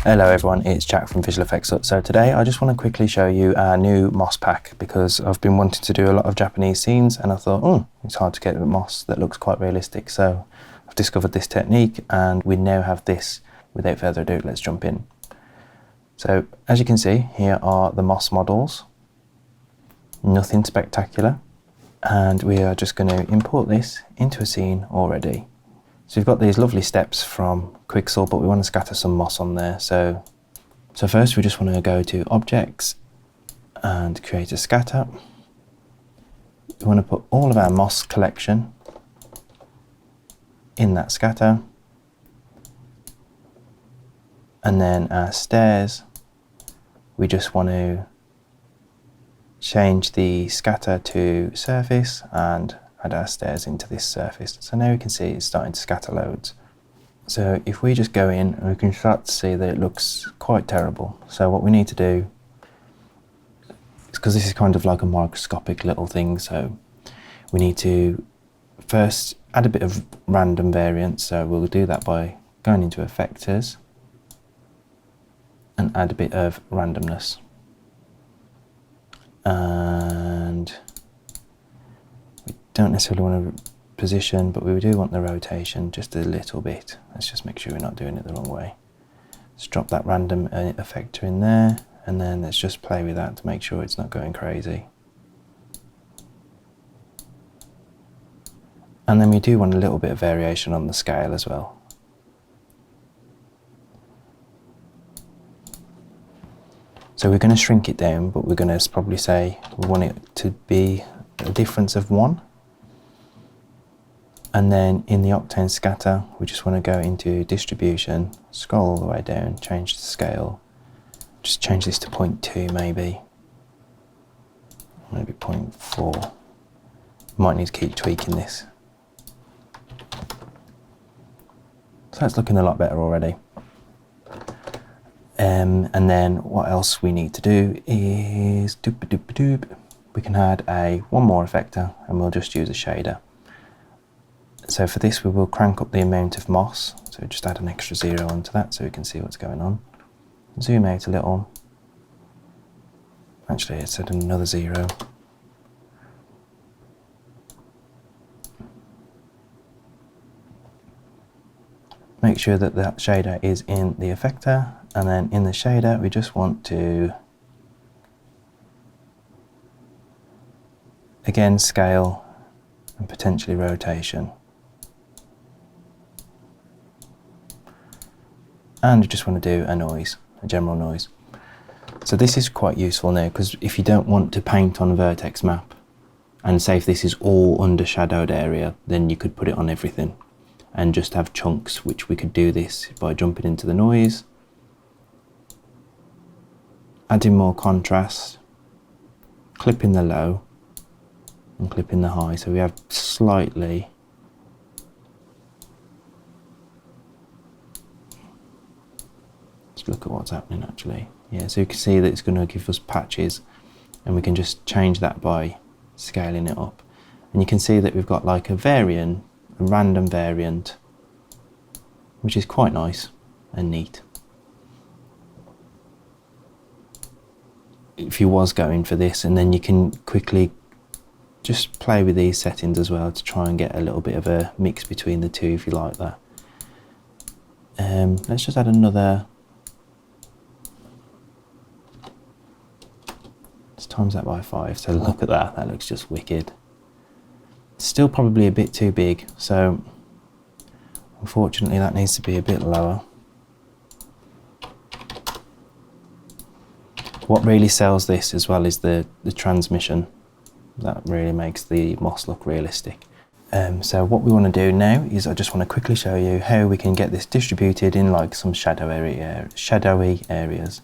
Hello everyone, it's Jack from Visual Effects. So today I just want to quickly show you our new moss pack, because I've been wanting to do a lot of Japanese scenes and I thought, it's hard to get a moss that looks quite realistic. So I've discovered this technique and we now have this. Without further ado, let's jump in. So as you can see, here are the moss models. Nothing spectacular. And we are just going to import this into a scene already. So we've got these lovely steps from Quixel, but we want to scatter some moss on there. So first we just want to go to Objects and create a scatter. We want to put all of our moss collection in that scatter. And then our stairs, we just want to change the scatter to surface and add our stairs into this surface. So now we can see it's starting to scatter loads. So if we just go in, we can start to see that it looks quite terrible. So what we need to do, because this is kind of like a microscopic little thing, so we need to first add a bit of random variance. So we'll do that by going into Effectors and add a bit of randomness. And we don't necessarily want to position, but we do want the rotation just a little bit. Let's just make sure we're not doing it the wrong way. Let's drop that random effector in there, and then let's just play with that to make sure it's not going crazy. And then we do want a little bit of variation on the scale as well. So we're going to shrink it down, but we're going to probably say we want it to be a difference of 1. And then in the Octane scatter, we just want to go into distribution, scroll all the way down, change the scale. Just change this to 0.2 maybe 0.4. Might need to keep tweaking this. So it's looking a lot better already. And then what else we need to do is we can add one more effector, and we'll just use a shader. So for this we will crank up the amount of moss, so just add an extra 0 onto that so we can see what's going on. Zoom out a little. Actually, let's add another 0. Make sure that that shader is in the effector, and then in the shader we just want to again scale and potentially rotation. And you just want to do a noise, a general noise. So this is quite useful now, because if you don't want to paint on a vertex map, and say if this is all under shadowed area, then you could put it on everything and just have chunks, which we could do this by jumping into the noise, adding more contrast, clipping the low and clipping the high, so we have slightly look at what's happening actually. Yeah, so you can see that it's going to give us patches, and we can just change that by scaling it up. And you can see that we've got like a random variant, which is quite nice and neat. If you was going for this, and then you can quickly just play with these settings as well to try and get a little bit of a mix between the two if you like that. Let's just add another. Let's times that by 5, so look at that, that looks just wicked. Still probably a bit too big, so unfortunately that needs to be a bit lower. What really sells this as well is the transmission. That really makes the moss look realistic. So what we want to do now is I just want to quickly show you how we can get this distributed in like some shadowy areas.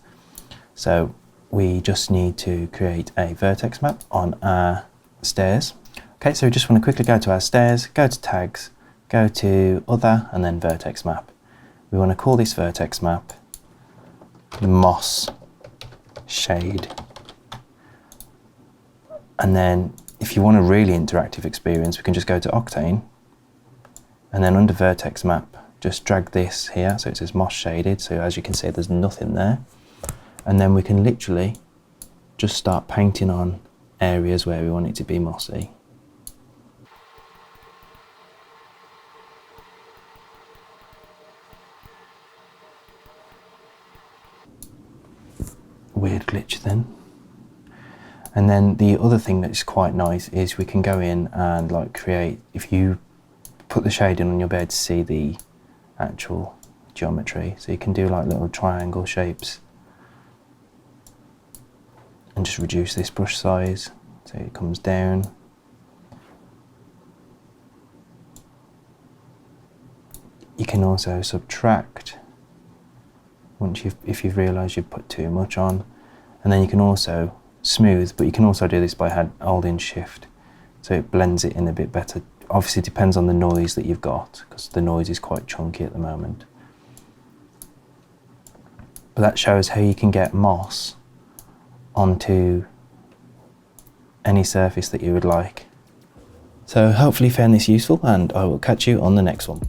So we just need to create a vertex map on our stairs. Okay, so we just want to quickly go to our stairs, go to tags, go to other, and then vertex map. We want to call this vertex map moss shade. And then if you want a really interactive experience, we can just go to Octane, and then under vertex map, just drag this here so it says moss shaded, so as you can see there's nothing there, and then we can literally just start painting on areas where we want it to be mossy. Weird glitch then. And then the other thing that's quite nice is we can go in and like create, if you put the shading on, you'll be able to see the actual geometry, so you can do like little triangle shapes and just reduce this brush size so it comes down. You can also subtract if you've realised you've put too much on, and then you can also smooth, but you can also do this by holding shift so it blends it in a bit better. Obviously it depends on the noise that you've got, because the noise is quite chunky at the moment. But that shows how you can get moss onto any surface that you would like. So hopefully you found this useful, and I will catch you on the next one.